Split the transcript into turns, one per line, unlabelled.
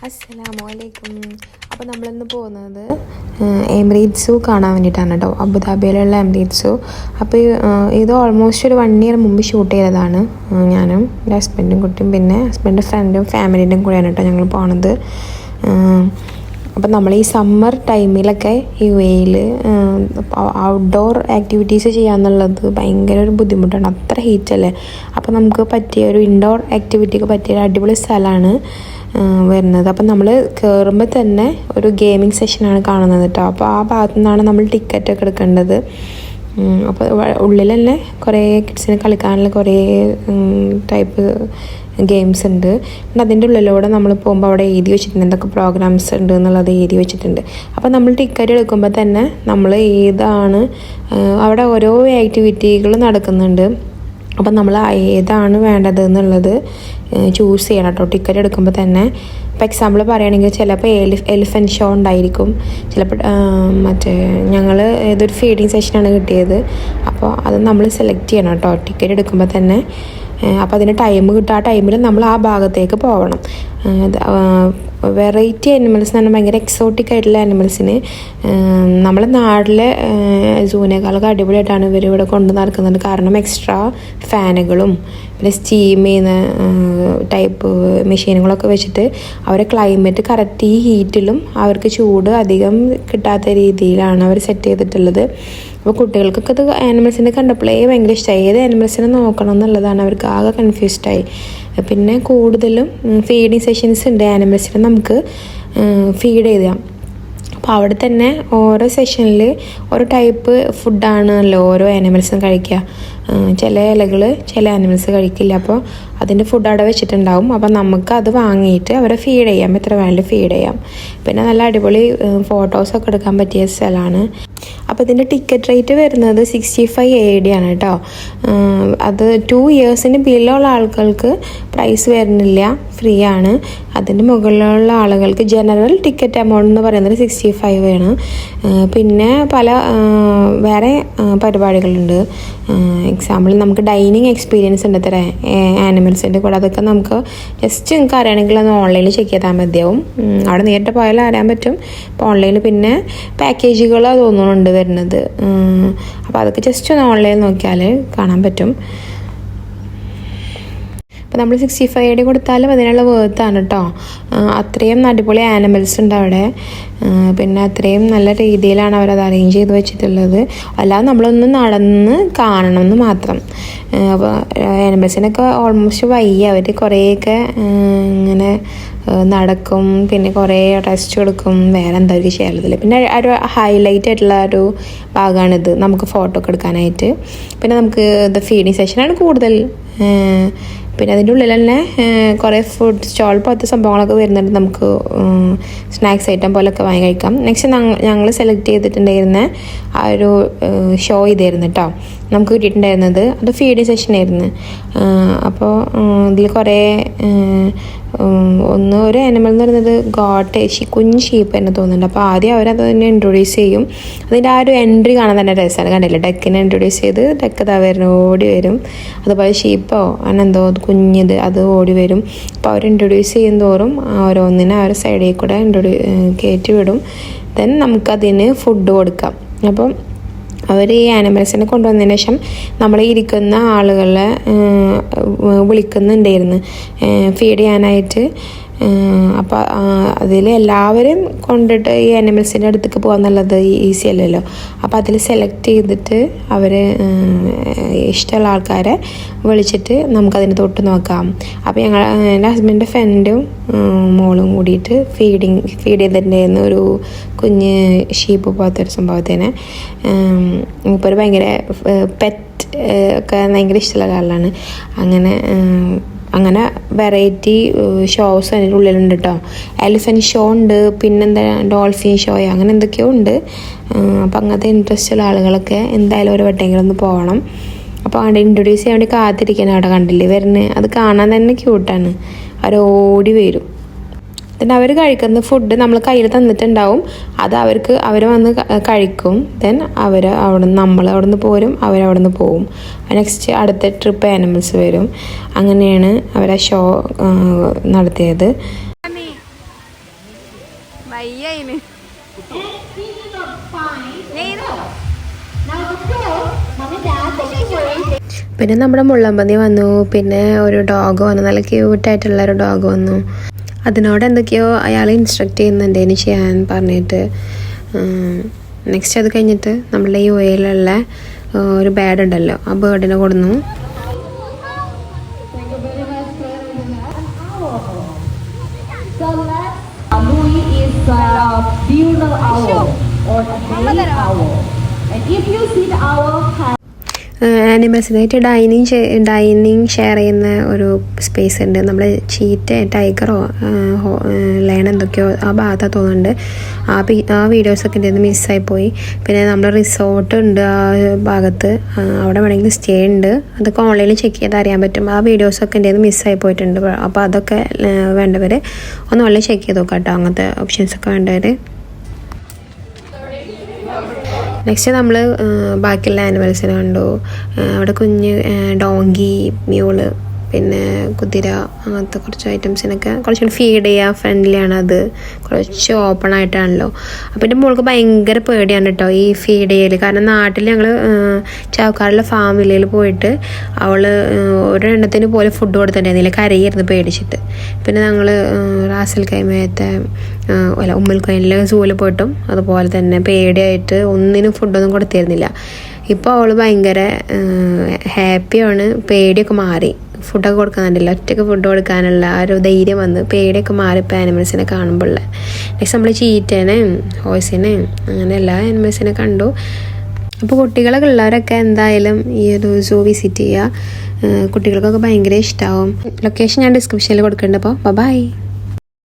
അസ്സലാമലൈക്കും. അപ്പോൾ നമ്മളിന്ന് പോകുന്നത് എമിറേറ്റ്സ് സൂ കാണാൻ വേണ്ടിയിട്ടാണ് കേട്ടോ, അബുദാബിയിലുള്ള എമിറേറ്റ്സ് സൂ. അപ്പോൾ ഇത് ഓൾമോസ്റ്റ് ഒരു 1 ഇയർ മുമ്പ് ഷൂട്ട് ചെയ്തതാണ്. ഞാനും എൻ്റെ ഹസ്ബൻഡും കുട്ടിയും പിന്നെ ഹസ്ബൻഡിൻ്റെ ഫ്രണ്ടും ഫാമിലിൻ്റെയും കൂടെയാണ് കേട്ടോ ഞങ്ങൾ പോണത്. അപ്പം നമ്മൾ ഈ സമ്മർ ടൈമിലൊക്കെ ഈ വെയിൽ ഔട്ട്ഡോർ ആക്ടിവിറ്റീസ് ചെയ്യാന്നുള്ളത് ഭയങ്കര ഒരു ബുദ്ധിമുട്ടാണ്, അത്ര ഹീറ്റല്ലേ. അപ്പോൾ നമുക്ക് പറ്റിയ ഒരു ഇൻഡോർ ആക്ടിവിറ്റിക്ക് പറ്റിയ ഒരു അടിപൊളി സ്ഥലമാണ് വരുന്നത്. അപ്പം നമ്മൾ കയറുമ്പോൾ തന്നെ ഒരു ഗെയിമിംഗ് സെഷനാണ് കാണുന്നത് കേട്ടോ. അപ്പോൾ ആ ഭാഗത്തു നിന്നാണ് നമ്മൾ ടിക്കറ്റൊക്കെ എടുക്കേണ്ടത്. അപ്പോൾ ഉള്ളിൽ തന്നെ കുറേ കിഡ്സിന് കളിക്കാനുള്ള കുറേ ടൈപ്പ് ഗെയിംസ് ഉണ്ട്. പിന്നെ അതിൻ്റെ ഉള്ളിലൂടെ നമ്മൾ പോകുമ്പോൾ അവിടെ എഴുതി വെച്ചിട്ടുണ്ട് എന്തൊക്കെ പ്രോഗ്രാംസ് ഉണ്ട് എന്നുള്ളത് എഴുതി വെച്ചിട്ടുണ്ട്. അപ്പോൾ നമ്മൾ ടിക്കറ്റ് എടുക്കുമ്പോൾ തന്നെ നമ്മൾ ഏതാണ് അവിടെ ഓരോ ആക്ടിവിറ്റികൾ നടക്കുന്നുണ്ട്. അപ്പം നമ്മൾ ഏതാണ് വേണ്ടത് എന്നുള്ളത് ചൂസ് ചെയ്യണം കേട്ടോ ടിക്കറ്റ് എടുക്കുമ്പോൾ തന്നെ. ഇപ്പോൾ എക്സാമ്പിൾ പറയുകയാണെങ്കിൽ ചിലപ്പോൾ എലിഫൻറ്റ് ഷോ ഉണ്ടായിരിക്കും, ചിലപ്പോൾ ഞങ്ങൾ ഏതൊരു ഫീഡിങ് സെഷനാണ് കിട്ടിയത്. അപ്പോൾ അത് നമ്മൾ സെലക്ട് ചെയ്യണം കേട്ടോ ടിക്കറ്റ് എടുക്കുമ്പോൾ തന്നെ. അപ്പോൾ അതിന് ടൈം കിട്ടും, ആ ടൈമിൽ നമ്മൾ ആ ഭാഗത്തേക്ക് പോകണം. വെറൈറ്റി ആനിമൽസ് എന്ന് പറഞ്ഞാൽ ഭയങ്കര എക്സോട്ടിക് ആയിട്ടുള്ള ആനിമൽസിന് നമ്മളെ നാട്ടിലെ സൂവിനേക്കാളൊക്കെ അടിപൊളിയായിട്ടാണ് ഇവർ ഇവിടെ കൊണ്ടു നടക്കുന്നുണ്ട്. കാരണം എക്സ്ട്രാ ഫാനുകളും പിന്നെ സ്റ്റീം ചെയ്യുന്ന ടൈപ്പ് മെഷീനുകളൊക്കെ വെച്ചിട്ട് അവരെ ക്ലൈമറ്റ് കറക്റ്റ് ഈ ഹീറ്റിലും അവർക്ക് ചൂട് അധികം കിട്ടാത്ത രീതിയിലാണ് അവർ സെറ്റ് ചെയ്തിട്ടുള്ളത്. അപ്പോൾ കുട്ടികൾക്കൊക്കെ ഇത് ആനിമൽസിനെ കണ്ടപ്പോഴേ ഭയങ്കര ഇഷ്ടമായി. ഏത് ആനിമൽസിനെ നോക്കണം എന്നുള്ളതാണ് അവർക്ക് ആകെ കൺഫ്യൂസ്ഡായി. പിന്നെ കൂടുതലും ഫീഡിങ് സെഷൻസ് ഉണ്ട്, ആനിമൽസിനെ നമുക്ക് ഫീഡ് ചെയ്യാം. അപ്പോൾ അവിടെ തന്നെ ഓരോ സെഷനിൽ ഓരോ ടൈപ്പ് ഫുഡാണല്ലോ ഓരോ ആനിമൽസും കഴിക്കുക. ചില ഇലകൾ ചില ആനിമൽസ് കഴിക്കില്ല, അപ്പോൾ അതിൻ്റെ ഫുഡ് അവിടെ വെച്ചിട്ടുണ്ടാവും. അപ്പോൾ നമുക്ക് അത് വാങ്ങിയിട്ട് അവരെ ഫീഡ് ചെയ്യാം, എത്ര വേണമെങ്കിലും ഫീഡ് ചെയ്യാം. പിന്നെ നല്ല അടിപൊളി ഫോട്ടോസൊക്കെ എടുക്കാൻ പറ്റിയ സ്ഥലമാണ്. അപ്പോൾ ഇതിൻ്റെ ടിക്കറ്റ് റേറ്റ് വരുന്നത് 65 AD ആണ് കേട്ടോ. അത് 2 ഇയേഴ്സിന് ബില്ലുള്ള ആൾക്കാർക്ക് പ്രൈസ് വരുന്നില്ല, ഫ്രീ ആണ്. അതിൻ്റെ മുകളിലുള്ള ആളുകൾക്ക് ജനറൽ ടിക്കറ്റ് എമൗണ്ട് എന്ന് പറയുന്നത് 65 ആണ്. പിന്നെ പല വേറെ പരിപാടികളുണ്ട്. എക്സാമ്പിൾ നമുക്ക് ഡൈനിങ് എക്സ്പീരിയൻസ് ഉണ്ട് ഇത്ര ആനിമൽസിൻ്റെ കൂടെ. അതൊക്കെ നമുക്ക് ജസ്റ്റ് നിങ്ങൾക്ക് അറിയണമെങ്കിൽ അത് ഓൺലൈനിൽ ചെക്ക് ചെയ്താൽ മതിയാവും. അവിടെ നേരിട്ട് പോയാലും അറിയാൻ പറ്റും. ഇപ്പോൾ ഓൺലൈനിൽ പിന്നെ പാക്കേജുകൾ തോന്നുന്നുണ്ട് വരുന്നത്. അപ്പോൾ അതൊക്കെ ജസ്റ്റ് ഒന്ന് ഓൺലൈനിൽ നോക്കിയാൽ കാണാൻ പറ്റും. അപ്പോൾ നമ്മൾ 65 AD കൊടുത്താലും അതിനുള്ള വേർത്താണ് കേട്ടോ. അത്രയും അടിപൊളി ആനിമൽസ് ഉണ്ട് അവിടെ. പിന്നെ അത്രയും നല്ല രീതിയിലാണ് അവരത് അറേഞ്ച് ചെയ്ത് വെച്ചിട്ടുള്ളത്. അല്ലാതെ നമ്മളൊന്ന് നടന്ന് കാണണമെന്ന് മാത്രം. അപ്പോൾ ആനിമൽസിനൊക്കെ ഓൾമോസ്റ്റ് വയ്യ, അവർ കുറേയൊക്കെ ഇങ്ങനെ നടക്കും, പിന്നെ കുറേ റെസ്റ്റ് കൊടുക്കും, വേറെ എന്താ ഒരു ചെയ്യാറില്ല. പിന്നെ ഒരു ഹൈലൈറ്റ് ആയിട്ടുള്ള ഒരു ഭാഗമാണിത് നമുക്ക് ഫോട്ടോ ഒക്കെ എടുക്കാനായിട്ട്. പിന്നെ നമുക്ക് ഇത് ഫീഡിങ് സെഷനാണ് കൂടുതൽ. പിന്നെ അതിൻ്റെ ഉള്ളിൽ തന്നെ കുറേ ഫുഡ് സ്റ്റോൾ പോലത്തെ സംഭവങ്ങളൊക്കെ വരുന്നുണ്ട്, നമുക്ക് സ്നാക്സ് ഐറ്റം പോലൊക്കെ വാങ്ങി കഴിക്കാം. നെക്സ്റ്റ് ഞങ്ങൾ സെലക്ട് ചെയ്തിട്ടുണ്ടായിരുന്ന ആ ഒരു ഷോ ഇതായിരുന്നു കേട്ടോ നമുക്ക് കിട്ടിയിട്ടുണ്ടായിരുന്നത്. അത് ഫീഡിങ് സെഷനായിരുന്നു. അപ്പോൾ ഇതിൽ കുറേ ഒരു ആനിമൽ എന്ന് പറയുന്നത് കുഞ്ഞ് ഷീപ്പ് തന്നെ തോന്നുന്നുണ്ട്. അപ്പോൾ ആദ്യം അവരത് തന്നെ ഇൻട്രൊഡ്യൂസ് ചെയ്യും. അതിൻ്റെ ആ ഒരു എൻട്രി കാണാൻ തന്നെ രസമാണ്, കണ്ടില്ല? ഡെക്കിനെ ഇൻട്രൊഡ്യൂസ് ചെയ്ത് ഡെക്ക് ഇതാ വരുന്നു, ഓടി വരും. അതുപോലെ ഷീപ്പോ അങ്ങനെ എന്തോ കുഞ്ഞത് അത് ഓടി വരും. അപ്പോൾ അവർ ഇൻട്രൊഡ്യൂസ് ചെയ്യും തോറും ഓരോന്നിനെ അവരുടെ സൈഡിൽ കൂടെ കയറ്റി വിടും. ദെൻ നമുക്കതിന് ഫുഡ് കൊടുക്കാം. അപ്പം അവർ ഈ ആനിമൽസിനെ കൊണ്ടുവന്നതിന് ശേഷം നമ്മൾ ഇരിക്കുന്ന ആളുകളെ വിളിക്കുന്നുണ്ടായിരുന്നു ഫീഡ് ചെയ്യാനായിട്ട്. അപ്പോൾ അതിൽ എല്ലാവരും കൊണ്ടിട്ട് ഈ ആനിമൽസിൻ്റെ അടുത്തേക്ക് പോകാന്നുള്ളത് ഈസി അല്ലല്ലോ. അപ്പോൾ അതിൽ സെലക്ട് ചെയ്തിട്ട് അവർ ഇഷ്ടമുള്ള ആൾക്കാരെ വിളിച്ചിട്ട് നമുക്കതിന് തൊട്ട് നോക്കാം. അപ്പോൾ എൻ്റെ ഹസ്ബൻഡിൻ്റെ ഫ്രണ്ടും മോളും കൂടിയിട്ട് ഫീഡ് ചെയ്തിട്ടുണ്ടായിരുന്നു ഒരു കുഞ്ഞ് ഷീപ്പ് പോലത്തെ ഒരു സംഭവത്തിന്. ഇപ്പോൾ ഒരു ഭയങ്കര പെറ്റ് ഒക്കെ ഭയങ്കര ഇഷ്ടമുള്ള ഒരാളാണ്. അങ്ങനെ വെറൈറ്റി ഷോസ് അതിൻ്റെ ഉള്ളിലുണ്ട് കേട്ടോ. എലിഫൻറ്റ് ഷോ ഉണ്ട്, പിന്നെന്താ ഡോൾഫിൻ ഷോ, അങ്ങനെ എന്തൊക്കെയോ ഉണ്ട്. അപ്പം അങ്ങനത്തെ ഇൻട്രസ്റ്റ് ഉള്ള ആളുകളൊക്കെ എന്തായാലും ഒരു വട്ടെങ്കിലും ഒന്ന് പോകണം. അപ്പോൾ അവിടെ ഇൻട്രൊഡ്യൂസ് ചെയ്യാൻ വേണ്ടി കാത്തിരിക്കണം. അവിടെ കണ്ടില്ലേ വരുന്നത്, അത് കാണാൻ തന്നെ ക്യൂട്ടാണ്. അവരോടി വരും. ദെൻ അവർ കഴിക്കുന്ന ഫുഡ് നമ്മൾ കയ്യിൽ തന്നിട്ടുണ്ടാവും, അത് അവർ വന്ന് കഴിക്കും. ദെൻ നമ്മൾ അവിടെ നിന്ന് പോരും, അവരവിടെ നിന്ന് പോവും. നെക്സ്റ്റ് അടുത്ത ട്രിപ്പ് ആനിമൽസ് വരും. അങ്ങനെയാണ് അവർ ആ ഷോ നടത്തിയത്. വയ്യയിന് പിന്നെ നമ്മുടെ മുള്ളമ്പന്നി വന്നു. പിന്നെ ഒരു ഡോഗ് വന്നു, നല്ല ക്യൂട്ടായിട്ടുള്ള ഒരു ഡോഗ് വന്നു. അതിനോട് എന്തൊക്കെയോ അയാൾ ഇൻസ്ട്രക്ട് ചെയ്യുന്നുണ്ട് ഇനി ചെയ്യാൻ പറഞ്ഞിട്ട്. നെക്സ്റ്റ് അത് കഴിഞ്ഞിട്ട് നമ്മളുടെ ഈ ഓയിലുള്ള ഒരു ബേർഡ് ഉണ്ടല്ലോ, ആ ബേർഡിനെ കൊടുന്നു. ആനിമൽസിനായിട്ട് ഡൈനിങ് ഷെയർ ചെയ്യുന്ന ഒരു സ്പേസ് ഉണ്ട്. നമ്മൾ ചീറ്റ ടൈഗറോ ലയൺ എന്തൊക്കെയോ ആ ഭാഗത്താണ് തോന്നുന്നുണ്ട്. ആ വീഡിയോസൊക്കെ എൻ്റെ നിന്ന് മിസ്സായിപ്പോയി. പിന്നെ നമ്മൾ റിസോർട്ട് ഉണ്ട് ആ ഭാഗത്ത്, അവിടെ വേണമെങ്കിൽ സ്റ്റേ ഉണ്ട്. അതൊക്കെ ഓൺലൈനിൽ ചെക്ക് ചെയ്ത് അറിയാൻ പറ്റും. ആ വീഡിയോസൊക്കെ എൻ്റെ നിന്ന് മിസ്സായി പോയിട്ടുണ്ട്. അപ്പോൾ അതൊക്കെ വേണ്ടവർ ഒന്ന് ഓൺലൈൻ ചെക്ക് ചെയ്ത് നോക്കാം കേട്ടോ, അങ്ങനത്തെ ഓപ്ഷൻസൊക്കെ വേണ്ടവർ. നെക്സ്റ്റ് നമ്മൾ ബാക്കിയുള്ള ആനിമൽസിനെ കണ്ടു. അവിടെ കുഞ്ഞ് ഡോങ്കി, മ്യൂള്, പിന്നെ കുതിര, അങ്ങനത്തെ കുറച്ച് ഐറ്റംസിനൊക്കെ കുറച്ചുകൂടി ഫീഡ് ചെയ്യുക ഫ്രണ്ട്ലിയാണ്. അത് കുറച്ച് ഓപ്പൺ ആയിട്ടാണല്ലോ. അപ്പോൾ എൻ്റെ മോൾക്ക് ഭയങ്കര പേടിയാണ് കേട്ടോ ഈ ഫീഡ് ചെയ്യൽ. കാരണം നാട്ടിൽ ഞങ്ങൾ ചാവക്കാടുള്ള ഫാം വില്ലയിൽ പോയിട്ട് അവൾ ഒരെണ്ണത്തിന് പോലെ ഫുഡ് കൊടുത്തിട്ടുണ്ടായിരുന്നില്ല, കരയായിരുന്നു പേടിച്ചിട്ട്. പിന്നെ ഞങ്ങൾ റാസൽ കൈമയത്തെ ഉമ്മൽക്കൈനിലെ സൂവിൽ പോയിട്ടും അതുപോലെ തന്നെ പേടിയായിട്ട് ഒന്നിനും ഫുഡൊന്നും കൊടുത്തിരുന്നില്ല. ഇപ്പോൾ അവൾ ഭയങ്കര ഹാപ്പിയാണ്, പേടിയൊക്കെ മാറി. ഫുഡൊക്കെ കൊടുക്കുന്നുണ്ടല്ലോ, ഒറ്റയ്ക്ക് ഫുഡ് കൊടുക്കാനുള്ള ആ ഒരു ധൈര്യം വന്ന് പേടിയൊക്കെ മാറി ഇപ്പോൾ ആനിമൽസിനെ കാണുമ്പോൾ. നെക്സ്റ്റ് നമ്മൾ ചീറ്റേനെയും ഹോഴ്സിനെയും അങ്ങനെ എല്ലാ ആനിമൽസിനെ കണ്ടു. അപ്പോൾ കുട്ടികളൊക്കെ ഉള്ളവരൊക്കെ എന്തായാലും ഈ ഒരു സൂ വിസിറ്റ് ചെയ്യുക. കുട്ടികൾക്കൊക്കെ ഭയങ്കര ഇഷ്ടമാവും. ലൊക്കേഷൻ ഞാൻ ഡിസ്ക്രിപ്ഷനിൽ കൊടുക്കുന്നുണ്ട്. അപ്പോൾ ബൈ.